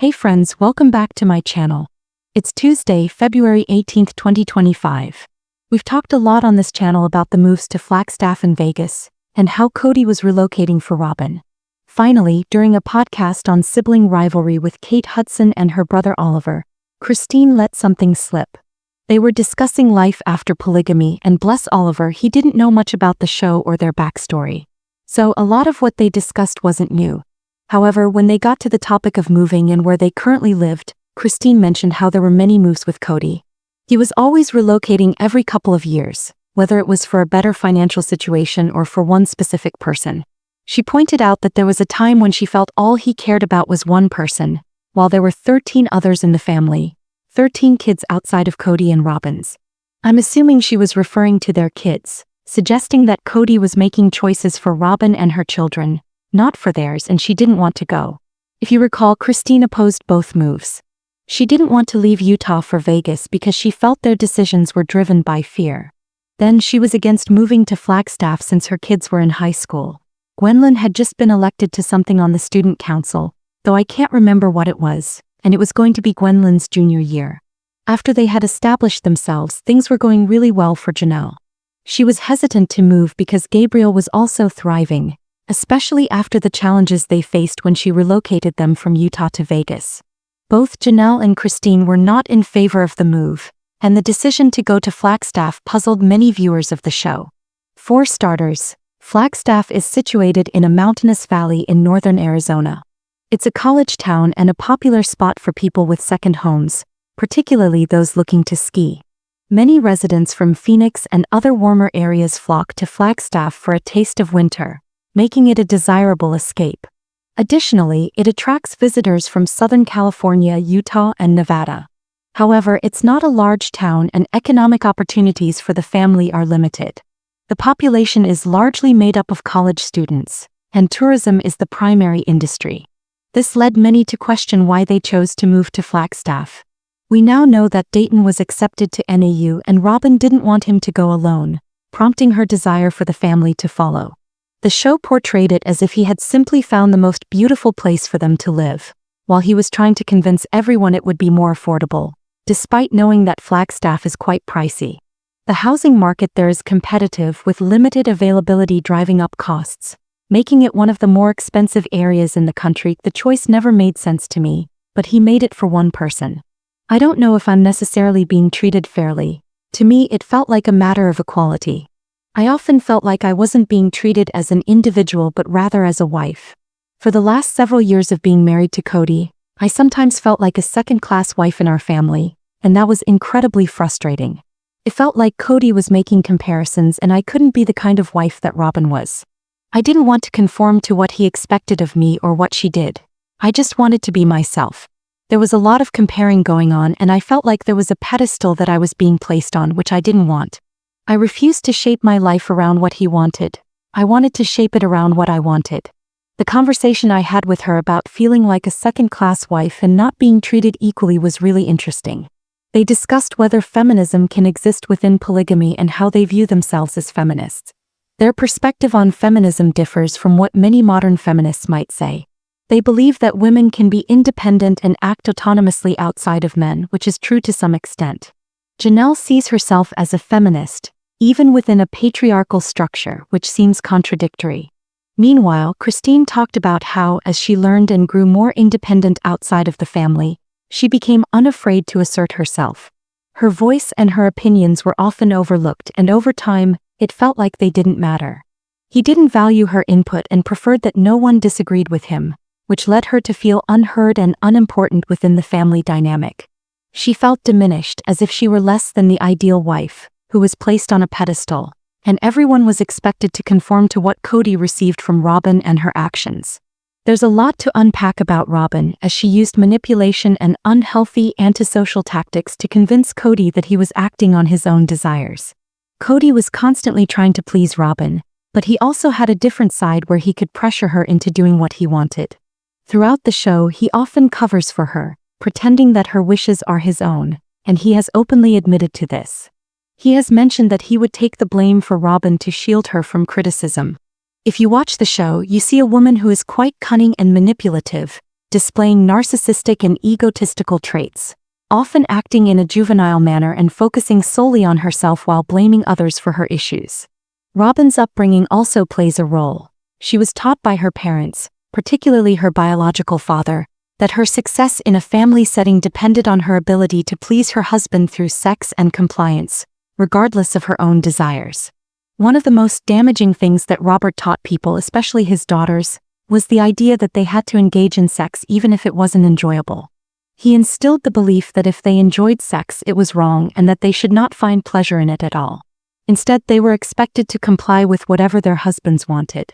Hey friends, welcome back to my channel. It's Tuesday, February 18th, 2025. We've talked a lot on this channel about the moves to Flagstaff and Vegas, and how Kody was relocating for Robyn. Finally, during a podcast on Sibling Revelry with Kate Hudson and her brother Oliver, Christine let something slip. They were discussing life after polygamy, and bless Oliver, he didn't know much about the show or their backstory. So a lot of what they discussed wasn't new. However, when they got to the topic of moving and where they currently lived, Christine mentioned how there were many moves with Kody. He was always relocating every couple of years, whether it was for a better financial situation or for one specific person. She pointed out that there was a time when she felt all he cared about was one person, while there were 13 others in the family, 13 kids outside of Kody and Robyn's. I'm assuming she was referring to their kids, suggesting that Kody was making choices for Robyn and her children, not for theirs, and she didn't want to go. If you recall, Christine opposed both moves. She didn't want to leave Utah for Vegas because she felt their decisions were driven by fear. Then she was against moving to Flagstaff since her kids were in high school. Gwendolyn had just been elected to something on the student council, though I can't remember what it was, and it was going to be Gwendolyn's junior year. After they had established themselves, things were going really well for Janelle. She was hesitant to move because Gabriel was also thriving, especially after the challenges they faced when she relocated them from Utah to Vegas. Both Janelle and Christine were not in favor of the move, and the decision to go to Flagstaff puzzled many viewers of the show. For starters, Flagstaff is situated in a mountainous valley in northern Arizona. It's a college town and a popular spot for people with second homes, particularly those looking to ski. Many residents from Phoenix and other warmer areas flock to Flagstaff for a taste of winter, making it a desirable escape. Additionally, it attracts visitors from Southern California, Utah, and Nevada. However, it's not a large town and economic opportunities for the family are limited. The population is largely made up of college students, and tourism is the primary industry. This led many to question why they chose to move to Flagstaff. We now know that Dayton was accepted to NAU and Robyn didn't want him to go alone, prompting her desire for the family to follow. The show portrayed it as if he had simply found the most beautiful place for them to live, while he was trying to convince everyone it would be more affordable, despite knowing that Flagstaff is quite pricey. The housing market there is competitive with limited availability driving up costs, making it one of the more expensive areas in the country. The choice never made sense to me, but he made it for one person. I don't know if I'm necessarily being treated fairly. To me, it felt like a matter of equality. I often felt like I wasn't being treated as an individual but rather as a wife. For the last several years of being married to Kody, I sometimes felt like a second-class wife in our family, and that was incredibly frustrating. It felt like Kody was making comparisons and I couldn't be the kind of wife that Robyn was. I didn't want to conform to what he expected of me or what she did. I just wanted to be myself. There was a lot of comparing going on and I felt like there was a pedestal that I was being placed on which I didn't want. I refused to shape my life around what he wanted. I wanted to shape it around what I wanted. The conversation I had with her about feeling like a second-class wife and not being treated equally was really interesting. They discussed whether feminism can exist within polygamy and how they view themselves as feminists. Their perspective on feminism differs from what many modern feminists might say. They believe that women can be independent and act autonomously outside of men, which is true to some extent. Janelle sees herself as a feminist, even within a patriarchal structure, which seems contradictory. Meanwhile, Christine talked about how, as she learned and grew more independent outside of the family, she became unafraid to assert herself. Her voice and her opinions were often overlooked, and over time, it felt like they didn't matter. He didn't value her input and preferred that no one disagreed with him, which led her to feel unheard and unimportant within the family dynamic. She felt diminished, as if she were less than the ideal wife, who was placed on a pedestal, and everyone was expected to conform to what Kody received from Robyn and her actions. There's a lot to unpack about Robyn, as she used manipulation and unhealthy antisocial tactics to convince Kody that he was acting on his own desires. Kody was constantly trying to please Robyn, but he also had a different side where he could pressure her into doing what he wanted. Throughout the show, he often covers for her, pretending that her wishes are his own, and he has openly admitted to this. He has mentioned that he would take the blame for Robyn to shield her from criticism. If you watch the show, you see a woman who is quite cunning and manipulative, displaying narcissistic and egotistical traits, often acting in a juvenile manner and focusing solely on herself while blaming others for her issues. Robyn's upbringing also plays a role. She was taught by her parents, particularly her biological father, that her success in a family setting depended on her ability to please her husband through sex and compliance, regardless of her own desires. One of the most damaging things that Robert taught people, especially his daughters, was the idea that they had to engage in sex even if it wasn't enjoyable. He instilled the belief that if they enjoyed sex, it was wrong and that they should not find pleasure in it at all. Instead, they were expected to comply with whatever their husbands wanted.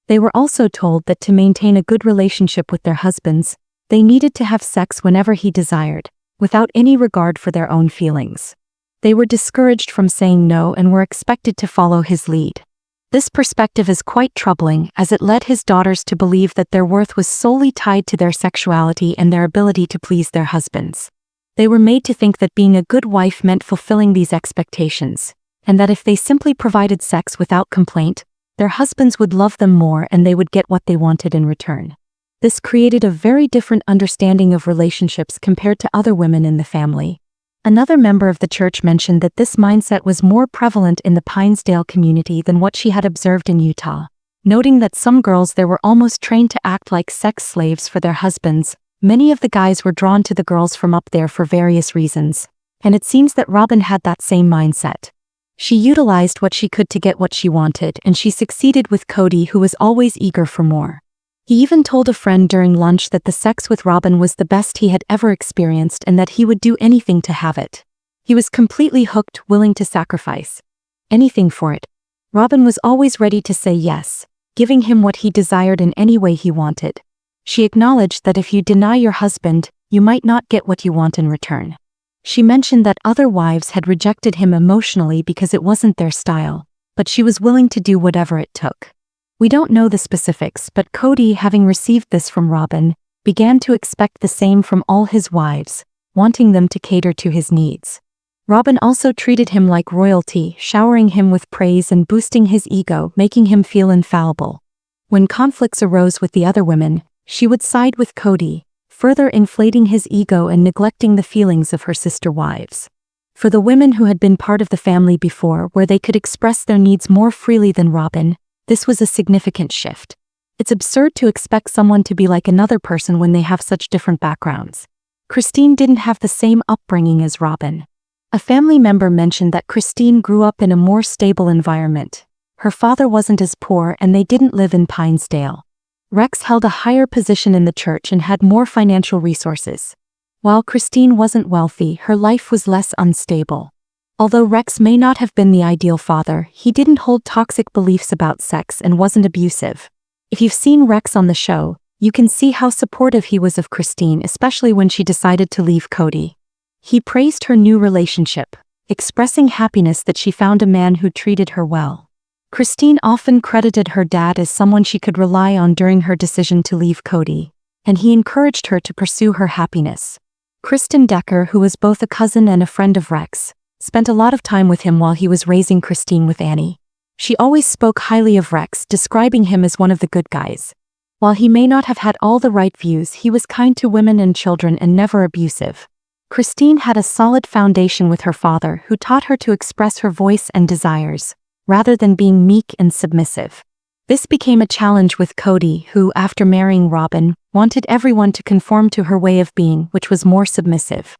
They were also told that to maintain a good relationship with their husbands, they needed to have sex whenever he desired, without any regard for their own feelings. They were discouraged from saying no and were expected to follow his lead. This perspective is quite troubling, as it led his daughters to believe that their worth was solely tied to their sexuality and their ability to please their husbands. They were made to think that being a good wife meant fulfilling these expectations, and that if they simply provided sex without complaint, their husbands would love them more and they would get what they wanted in return. This created a very different understanding of relationships compared to other women in the family. Another member of the church mentioned that this mindset was more prevalent in the Pinesdale community than what she had observed in Utah, noting that some girls there were almost trained to act like sex slaves for their husbands. Many of the guys were drawn to the girls from up there for various reasons, and it seems that Robyn had that same mindset. She utilized what she could to get what she wanted, and she succeeded with Kody, who was always eager for more. He even told a friend during lunch that the sex with Robyn was the best he had ever experienced and that he would do anything to have it. He was completely hooked, willing to sacrifice anything for it. Robyn was always ready to say yes, giving him what he desired in any way he wanted. She acknowledged that if you deny your husband, you might not get what you want in return. She mentioned that other wives had rejected him emotionally because it wasn't their style, but she was willing to do whatever it took. We don't know the specifics, but Kody, having received this from Robyn, began to expect the same from all his wives, wanting them to cater to his needs. Robyn also treated him like royalty, showering him with praise and boosting his ego, making him feel infallible. When conflicts arose with the other women, she would side with Kody, further inflating his ego and neglecting the feelings of her sister wives. For the women who had been part of the family before, where they could express their needs more freely than Robyn, this was a significant shift. It's absurd to expect someone to be like another person when they have such different backgrounds. Christine didn't have the same upbringing as Robyn. A family member mentioned that Christine grew up in a more stable environment. Her father wasn't as poor and they didn't live in Pinesdale. Rex held a higher position in the church and had more financial resources. While Christine wasn't wealthy, her life was less unstable. Although Rex may not have been the ideal father, he didn't hold toxic beliefs about sex and wasn't abusive. If you've seen Rex on the show, you can see how supportive he was of Christine, especially when she decided to leave Kody. He praised her new relationship, expressing happiness that she found a man who treated her well. Christine often credited her dad as someone she could rely on during her decision to leave Kody, and he encouraged her to pursue her happiness. Kristen Decker, who was both a cousin and a friend of Rex, spent a lot of time with him while he was raising Christine with Annie. She always spoke highly of Rex, describing him as one of the good guys. While he may not have had all the right views, he was kind to women and children and never abusive. Christine had a solid foundation with her father, who taught her to express her voice and desires, rather than being meek and submissive. This became a challenge with Kody, who, after marrying Robyn, wanted everyone to conform to her way of being, which was more submissive.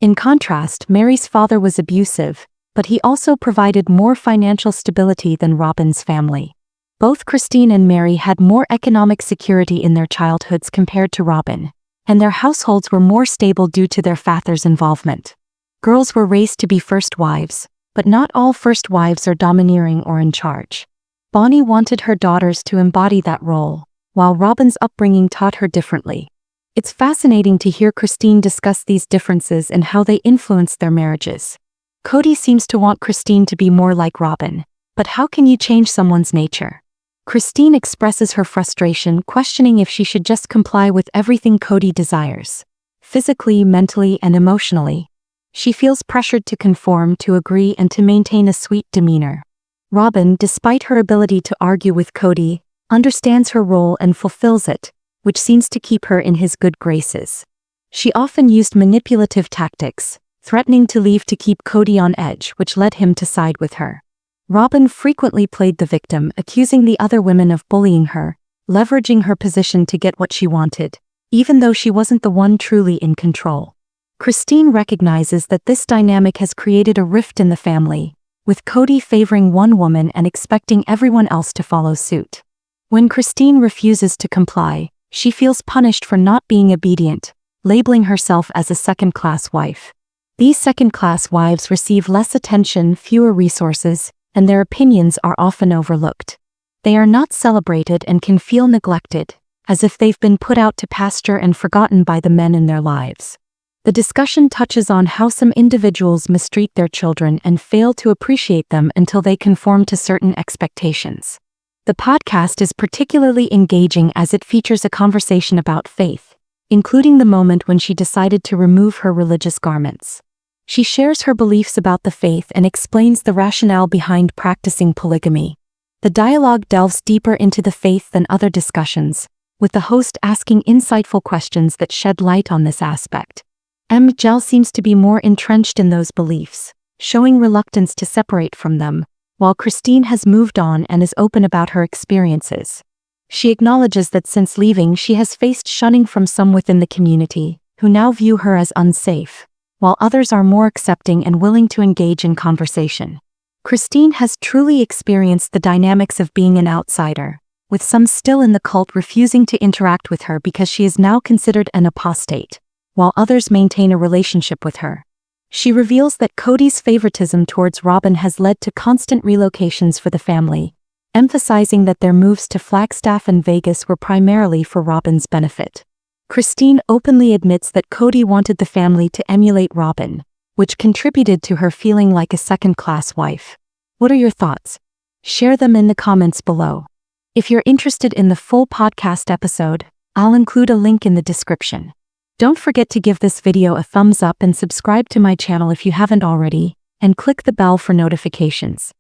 In contrast, Mary's father was abusive, but he also provided more financial stability than Robyn's family. Both Christine and Mary had more economic security in their childhoods compared to Robyn, and their households were more stable due to their father's involvement. Girls were raised to be first wives, but not all first wives are domineering or in charge. Bonnie wanted her daughters to embody that role, while Robyn's upbringing taught her differently. It's fascinating to hear Christine discuss these differences and how they influenced their marriages. Kody seems to want Christine to be more like Robyn, but how can you change someone's nature? Christine expresses her frustration, questioning if she should just comply with everything Kody desires, physically, mentally, and emotionally. She feels pressured to conform, to agree, and to maintain a sweet demeanor. Robyn, despite her ability to argue with Kody, understands her role and fulfills it, which seems to keep her in his good graces. She often used manipulative tactics, threatening to leave to keep Kody on edge, which led him to side with her. Robyn frequently played the victim, accusing the other women of bullying her, leveraging her position to get what she wanted, even though she wasn't the one truly in control. Christine recognizes that this dynamic has created a rift in the family, with Kody favoring one woman and expecting everyone else to follow suit. When Christine refuses to comply, she feels punished for not being obedient, labeling herself as a second-class wife. These second-class wives receive less attention, fewer resources, and their opinions are often overlooked. They are not celebrated and can feel neglected, as if they've been put out to pasture and forgotten by the men in their lives. The discussion touches on how some individuals mistreat their children and fail to appreciate them until they conform to certain expectations. The podcast is particularly engaging as it features a conversation about faith, including the moment when she decided to remove her religious garments. She shares her beliefs about the faith and explains the rationale behind practicing polygamy. The dialogue delves deeper into the faith than other discussions, with the host asking insightful questions that shed light on this aspect. Janelle seems to be more entrenched in those beliefs, showing reluctance to separate from them, while Christine has moved on and is open about her experiences. She acknowledges that since leaving she has faced shunning from some within the community, who now view her as unsafe, while others are more accepting and willing to engage in conversation. Christine has truly experienced the dynamics of being an outsider, with some still in the cult refusing to interact with her because she is now considered an apostate, while others maintain a relationship with her. She reveals that Kody's favoritism towards Robyn has led to constant relocations for the family, emphasizing that their moves to Flagstaff and Vegas were primarily for Robyn's benefit. Christine openly admits that Kody wanted the family to emulate Robyn, which contributed to her feeling like a second-class wife. What are your thoughts? Share them in the comments below. If you're interested in the full podcast episode, I'll include a link in the description. Don't forget to give this video a thumbs up and subscribe to my channel if you haven't already, and click the bell for notifications.